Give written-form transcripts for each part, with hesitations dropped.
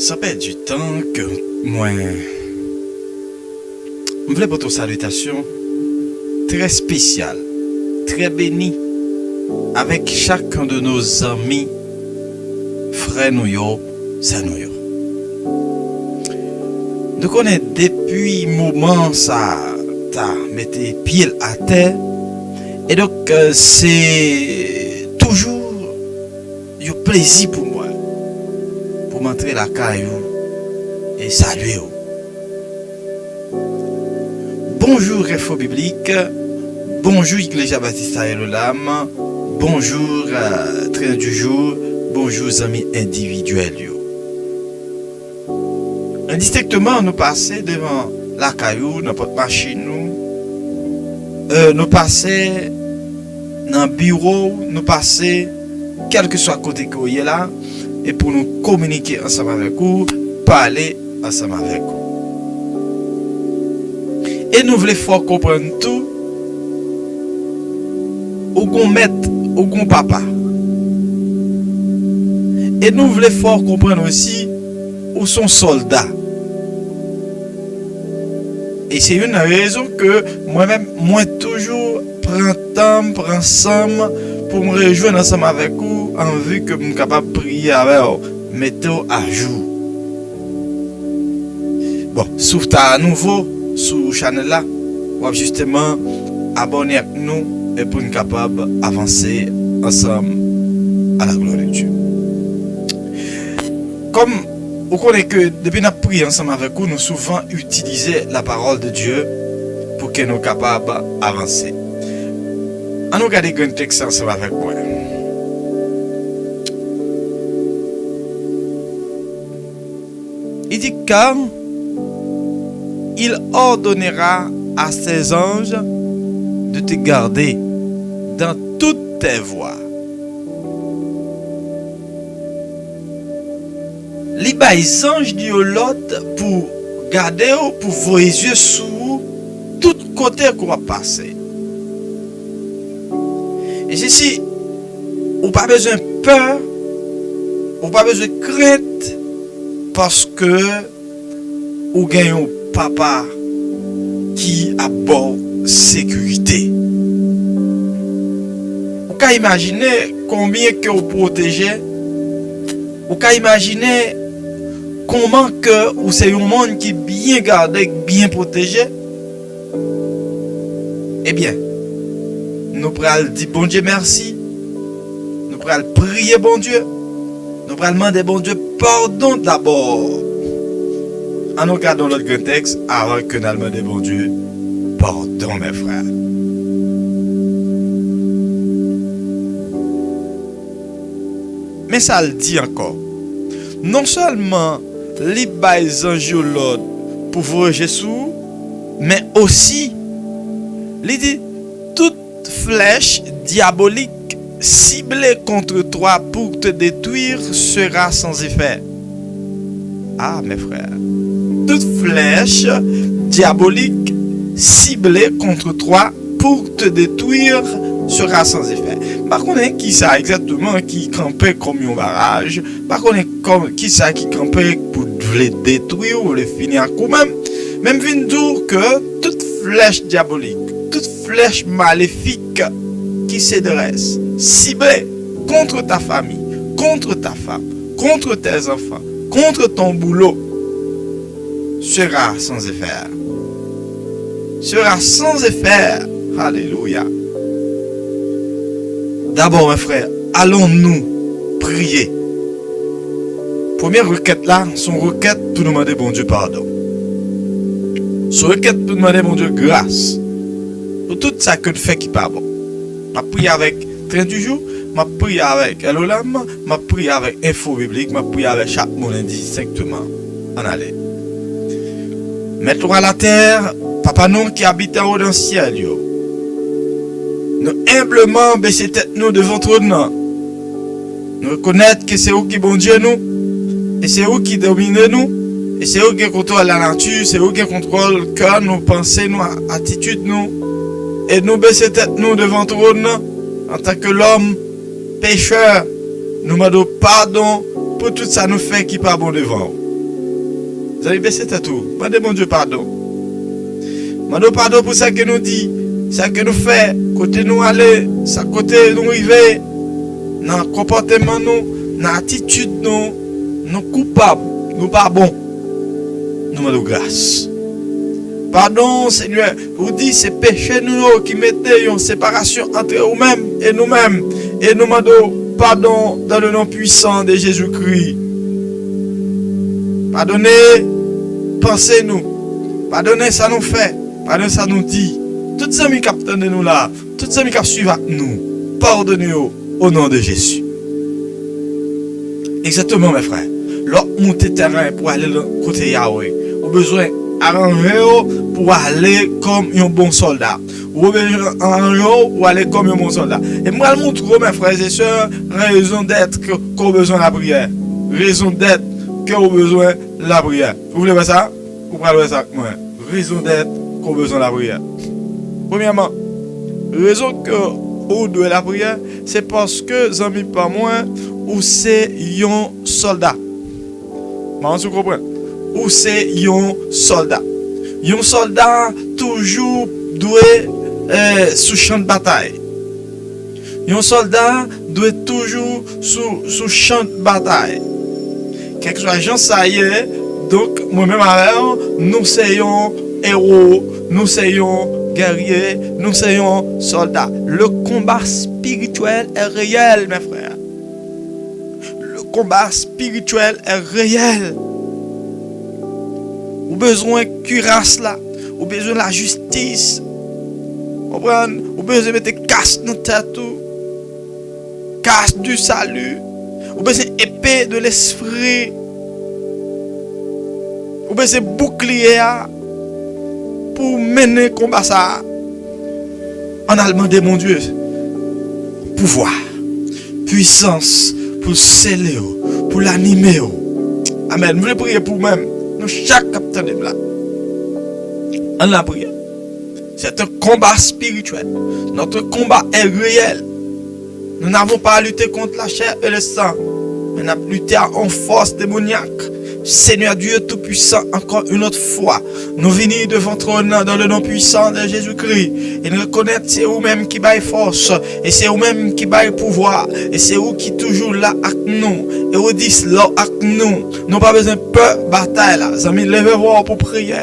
Ça fait du temps que moi, je voulais pour ton salutation très spéciale, très bénie, avec chacun de nos amis, frères nous yo, sœurs nous yo. Nous connaissons depuis moment ça, t'as mettez pied à terre, et donc c'est toujours un plaisir pour moi, pour m'entrer la caillou et saluer. Bonjour Info Biblique, bonjour Iglesia Baptista Elolam, bonjour train du jour, bonjour amis individuels. Indistinctement, nous passons devant la caillou, notre machine, nous passons dans le bureau, nous passons quel que soit côté que vous êtes là, et pour nous communiquer ensemble avec vous, parler ensemble avec vous. Et nous voulons fort comprendre tout, ou qu'on mette, ou qu'on papa. Et nous voulons fort comprendre aussi où sont soldats. Et c'est une raison que moi-même, moi toujours prends temps, prends somme pour me rejoindre ensemble avec vous en vue que je suis capable de prier avec vous, mettez-vous à jour. Bon, sauf à nouveau sur la chaîne là, ou justement abonner avec nous et pour être capable d'avancer ensemble à la gloire de Dieu. Comme vous connaissez que depuis notre prière ensemble avec vous, nous souvent utilisons la parole de Dieu pour que nous soyons capables d'avancer. On nous regarde un texte ensemble avec moi. Il dit car il ordonnera à ses anges de te garder dans toutes tes voies. Les anges de l'autre pour garder ou pour vos yeux sur tout côté qu'on va passer. Et ceci, on pas besoin de peur, on pas besoin de crainte, parce que on gagne un papa qui a bonne sécurité. On peut imaginer combien que vous protégez. On peut imaginer comment que ou c'est un monde qui est bien gardé, bien protégé. Eh bien, nous pourrons dire bon Dieu merci. Nous pourrons prier bon Dieu. Nous pourrons demander bon Dieu pardon d'abord. En nous regardant notre grand texte avant que nous demandions bon Dieu pardon mes frères. Mais ça le dit encore. Non seulement les anges pour vous Jésus, mais aussi il dit toute flèche diabolique ciblée contre toi pour te détruire sera sans effet. Ah mes frères, toute flèche diabolique ciblée contre toi pour te détruire sera sans effet. Par contre, qui ça exactement qui campait comme un barrage, par contre, qui ça qui campait pour les détruire ou les finir quand même vient dire que toute flèche diabolique, toute flèche maléfique qui se dresse, ciblée contre ta famille, contre ta femme, contre tes enfants, contre ton boulot, sera sans effet. Sera sans effet. Alléluia. D'abord, mes frères, allons-nous prier. Première requête là, son requête pour nous demander bon Dieu pardon. Son requête pour nous demander bon Dieu grâce. Pour tout ça que nous faisons qui n'est pas bon. Je prie avec train du jour, je prie avec Elolam, je prie avec Info Biblique, je prie avec chaque monde indistinctement. En aller. Mets-toi à la terre, Papa nous qui habite en haut dans le ciel. Yo. Nous humblement baisser tête nous devant ton nom. Nous reconnaître que c'est vous qui bon Dieu nous. Et c'est vous qui domine nous. Et c'est vous qui contrôle la nature. C'est vous qui contrôle le cœur, nos pensées, nos attitudes nous. Et nous baisser tête nous devant ton nom. En tant que l'homme pécheur. Nous demandons pardon pour tout ça nous fait qui pas bon devant. Vous avez baissé tout. Demandez mon Dieu pardon. Demandez pardon pour ça que nous dit, ça que nous fait, côté nous aller, ça côté nous arriver, dans le comportement nous, dans l'attitude nous coupables, nous pas bons. Nous demandons grâce. Pardon, Seigneur, vous dites c'est péché nous qui mettez une séparation entre vous-même et nous-mêmes. Et nous demandons pardon dans le nom puissant de Jésus-Christ. Pardonnez, pensez-nous. Pardonnez, ça nous fait. Pardonnez, ça nous dit. Toutes les amis qui attendent nous là, toutes les amis qui suivent nous, pardonnez-nous au nom de Jésus. Exactement, mes frères. L'autre monter terrain pour aller côté Yahweh. Au besoin arranger pour aller comme un bon soldat. Ou besoin arranger pour aller comme un bon soldat. Et moi, je montre, mes frères et sœurs, raison d'être qu'on a besoin de la prière. Raison d'être qu'on a besoin de la prière. Vous voulez voir ça? Vous pouvez voir ça avec moi. Raison d'être qu'on a besoin de la prière. Premièrement, raison que vous devez la prière, c'est parce que, amis pas moi, ou c'est un soldat. Vous comprenez? Ou c'est un soldat. Un soldat toujours doit sous champ de bataille. Un soldat doit toujours sous champ de bataille. Quelque chose gens ça y est. Donc moi-même alors, nous sommes héros, nous sommes guerriers, nous sommes soldats. Le combat spirituel est réel, mes frères. Le combat spirituel est réel. Ou besoin de cuirasse là, ou besoin de la justice, ou besoin de mettre casse dans ta tête, casse du salut, ou besoin d'épée de l'esprit, ou besoin de bouclier pour mener le combat ça. En allemand de mon Dieu, pouvoir, puissance pour sceller, pour l'animer. Amen. Vous voulez prier pour vous-même. Nous, chaque capitaine de là. En la prière. C'est un combat spirituel. Notre combat est réel. Nous n'avons pas à lutter contre la chair et le sang. Mais nous avons lutté en force démoniaque. Seigneur Dieu Tout-Puissant, encore une autre fois, nous venons devant ton nom dans le nom puissant de Jésus-Christ et nous reconnaître c'est vous-même qui baille force et c'est vous-même qui baille pouvoir et c'est vous qui toujours là avec nous et vous dites là avec nous. Nous pas besoin de peur, bataille là. Amis, levez-vous pour prier.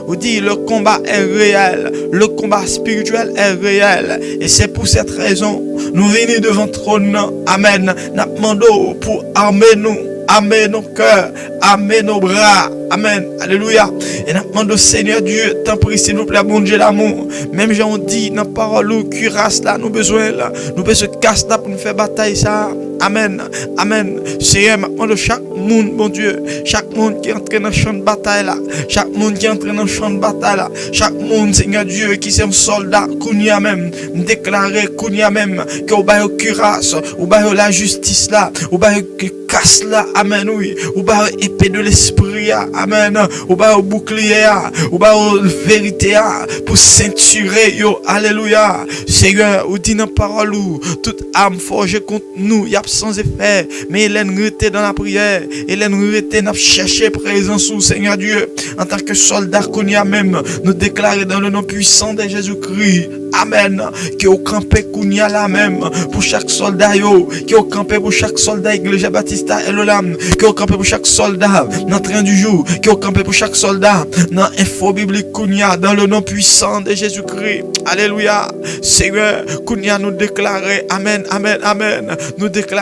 Vous dites le combat est réel, le combat spirituel est réel et c'est pour cette raison nous venons devant ton nom. Amen. Nous demandons pour armer nous. Armez nos cœurs, armez nos bras. Amen. Alléluia. Et nous demandons, Seigneur Dieu, t'en prie, s'il vous plaît, bon Dieu l'amour. Même j'en dis, dans la parole, cuirasse là, nous besoin là. Nous besoin de casse là pour nous faire bataille ça. Amen. Amen. Seigneur, maintenant de chaque monde, bon Dieu, chaque monde qui entre dans le champ de bataille là, chaque monde qui entre dans le champ de bataille là, chaque monde, Seigneur Dieu, qui est un soldat, qu'on y a même, déclaré qu'on y a même, que au bail cuirasse, au bail la justice là, au bail casse là, amen, oui, au bail épée de l'esprit, amen, au bail bouclier, au bail vérité, pour ceinturer, yo, alléluia, Seigneur, ou dit dans parole, toute âme forgée contre nous, y a sans effet, mais Hélène rete dans la prière, Hélène rete n'a cherché présence sous Seigneur Dieu, en tant que soldat qu'on y a même, nous déclarer dans le nom puissant de Jésus-Christ, amen, qui au campé qu'on y a là même, pour chaque soldat yo, qui au campé pour chaque soldat Église Baptista et l'Olam, qui au campé pour chaque soldat, dans le train du jour, qui au campé pour chaque soldat, dans l'info biblique qu'on y a, dans le nom puissant de Jésus-Christ, alléluia, Seigneur, qu'on y a nous déclarer, amen, amen, amen, nous déclarer,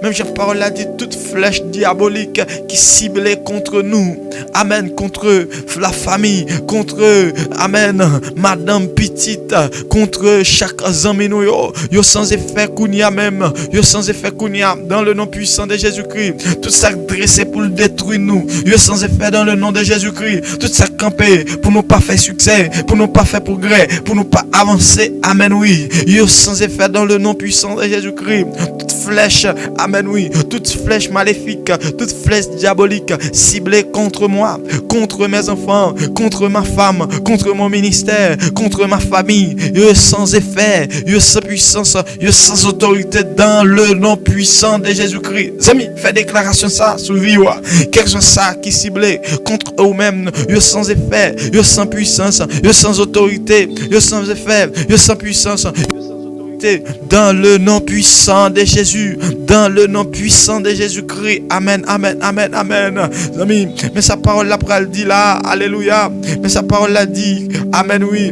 même cette parole a dit, toute flèche diabolique qui ciblait contre nous, amen, contre la famille, contre, amen, madame petite, contre chaque ami nous, yo sans effet qu'on y a même, yo sans effet qu'on y a, dans le nom puissant de Jésus-Christ, tout ça dressé pour le détruire nous, yo sans effet dans le nom de Jésus-Christ, tout ça campé pour nous pas faire succès, pour nous pas faire progrès, pour nous pas avancer, amen, oui, yo sans effet dans le nom puissant de Jésus-Christ, toute flèche, amen, oui, toute flèche maléfique, toute flèche diabolique ciblée contre moi, contre mes enfants, contre ma femme, contre mon ministère, contre ma famille, yo sans effet, yo sans puissance, yo sans autorité dans le nom puissant de Jésus-Christ. Amis, fais déclaration ça sur vie. Quel que soit ça qui ciblé contre eux-mêmes, yo sans effet, yo sans puissance, yo sans autorité, yo sans effet, yo sans puissance, dans le nom puissant de Jésus, dans le nom puissant de Jésus-Christ. Amen, amen, amen, amen. Amis, mais sa parole là, elle dit là, alléluia. Mais sa parole là dit, amen, oui.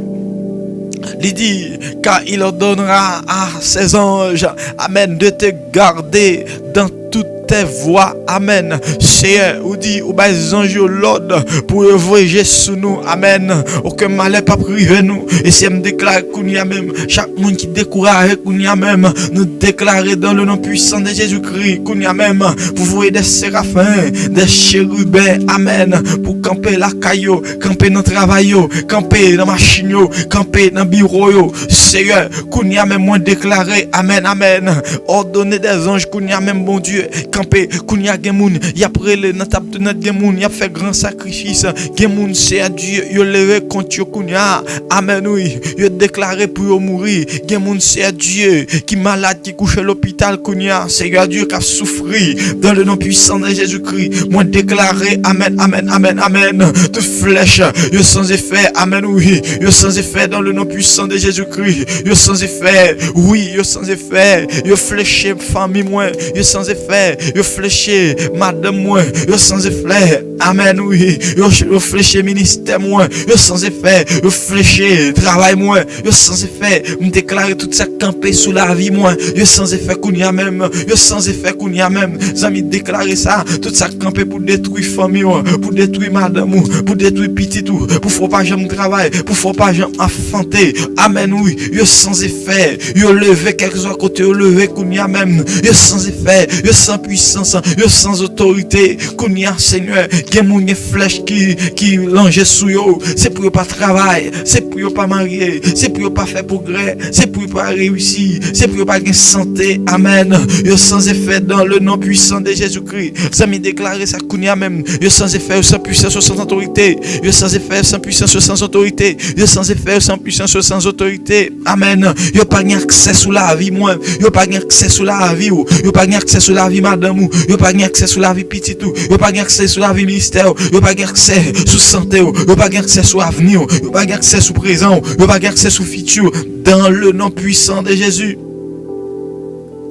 Il dit, car il ordonnera à ses anges, amen, de te garder dans toutes tes voies, amen. Seigneur, ou dit, ou bas les anges l'ordre pour voyager sous nous, amen. Aucun malheur pas privé nous. Et si me déclare qu'on y a même, chaque monde qui décourage qu'on y a même, nous déclarer dans le nom puissant de Jésus-Christ qu'on y a même, pour voir des séraphins, des chérubins, amen, pour camper la caillou, camper dans le travail, camper dans la machine, camper dans le bureau, Seigneur, qu'on y a même moins déclaré, amen, amen. Ordonner des anges qu'on y a même, bon Dieu, camper, qu'on y a gen moun, y a prélé dans table de notre gen moun, y a fait grand sacrifice, gen moun c'est à Dieu, y a levé contre yo qu'on y a, amen, oui, y a déclaré pour yo mourir, gen moun c'est à Dieu, qui malade, qui couche à l'hôpital qu'on y a, c'est à Dieu qui a souffri, dans le nom puissant de Jésus-Christ, moi déclaré, amen, amen, amen, amen, toute flèche, yo sans effet, amen, oui, yo sans effet dans le nom puissant de Jésus-Christ, yo sans effet, oui, yo sans effet, yo fléché famille moi, yo sans effet, yo fléché madame moi, yo sans effet, amen, oui, yo fléché ministère moi, yo sans effet, yo fléché travail moi, yo sans effet, me déclarer tout ça camper sous la vie moi, yo sans effet qu'on y a même, yo sans effet qu'on y a même, amis déclarer ça, tout ça camper pour détruire famille, pour détruire madame, pour détruire petit tout, pour faut pas jamais travail, pour faut pas jamais enfanter, amen, oui, yo sans effet, yo levé quelque chose à côté, yo levé qu'on y a même, yo sans effet, yo sans puissance, yo sans autorité, qu'on y a Seigneur, gen moun gen flèche qui longe sous yo, c'est pour yo pas travail, c'est pour yo pas marier, c'est pour yo pas faire progrès, c'est pour yo pas réussir, c'est pour yo pas gen santé, amen, yo sans effet dans le nom puissant de Jésus-Christ, ça m'est déclaré ça qu'on y a même, yo sans effet, yo sans puissance, yo sans autorité, yo sans effet, sans puissance, yo sans autorité, yo sans effet, yo sans puissance, yo sans autorité, amen, yo pas gen accès sous la vie moi, yo pas gen accès sous la vie ou, yo pas gen accès sous la vie madame ou, yo pas gen accès sous la vie petit ou, yo pas gen accès sous la vie ministère, yo pas gen accès sous santé, yo pas gen accès sous avenir, yo pas gen accès sous présent, yo pas gen accès sous futur, dans le nom puissant de Jésus.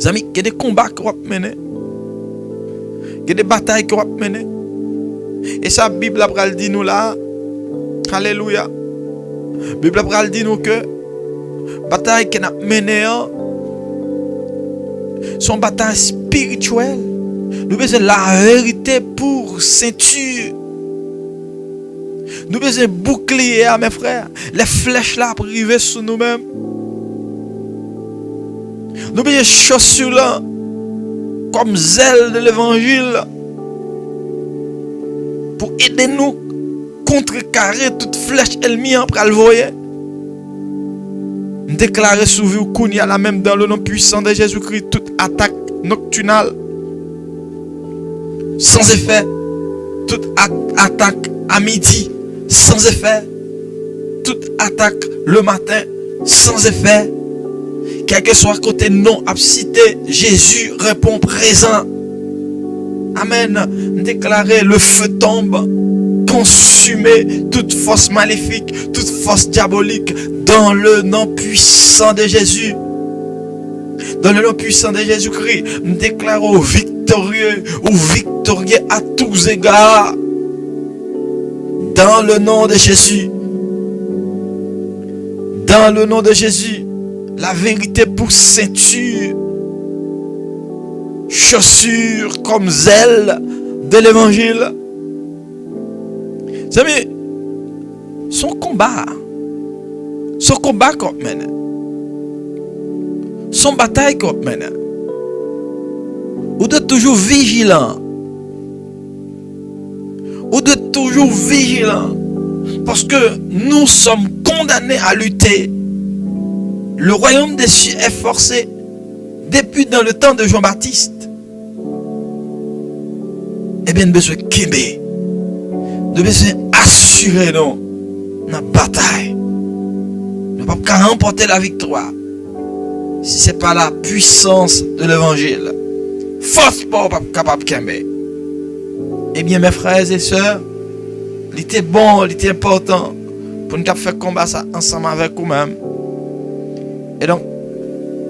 Amis, il y a des combats qu'on va mener, il y a des batailles qu'on va mener, et ça la Bible après dit nous là, alléluia, la Bible après dit nous que bataille qu'on a menées sont batailles spirituelles. Nous besoin la vérité pour ceinture. Nous besoin bouclier à mes frères. Les flèches là privées sur nous-mêmes. Nous besoin chaussures là comme zèle de l'évangile pour aider nous contrecarrer toute flèche ennemie après le voyer. Déclarer sous vous qu'on y a la même dans le nom puissant de Jésus-Christ toute attaque nocturnale sans effet, toute attaque à midi sans effet, toute attaque le matin sans effet, quel que soit côté non abcité, Jésus répond présent. Amen. Déclarer le feu tombe, consumer toute force maléfique, toute force diabolique dans le nom puissant de Jésus. Dans le nom puissant de Jésus-Christ, nous déclarons victorieux ou victorieux à tous égards. Dans le nom de Jésus. Dans le nom de Jésus. La vérité pour ceinture. Chaussures comme zèle de l'évangile. Vous savez, son combat qu'on mène. Son bataille qu'on mène. Ou de toujours vigilant. Ou de toujours vigilant. Parce que nous sommes condamnés à lutter. Le royaume des cieux est forcé depuis dans le temps de Jean-Baptiste. Eh bien, nous besoin kébé. Nous besoin assurer dans la bataille. ne pouvons pas remporter la victoire si ce n'est pas la puissance de l'évangile. Force pas capable de kembe. Eh bien, mes frères et sœurs, il était bon, il était important pour nous faire combat ça ensemble avec vous-même. Et donc,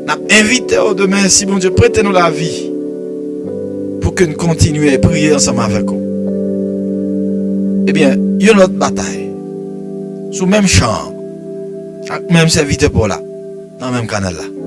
nous avons invité demain, si bon Dieu, prêtez-nous la vie pour que nous continuions à prier ensemble avec vous. Eh bien, il y a une autre bataille sous le même champ, avec le même serviteur pour là, dans le même canal là.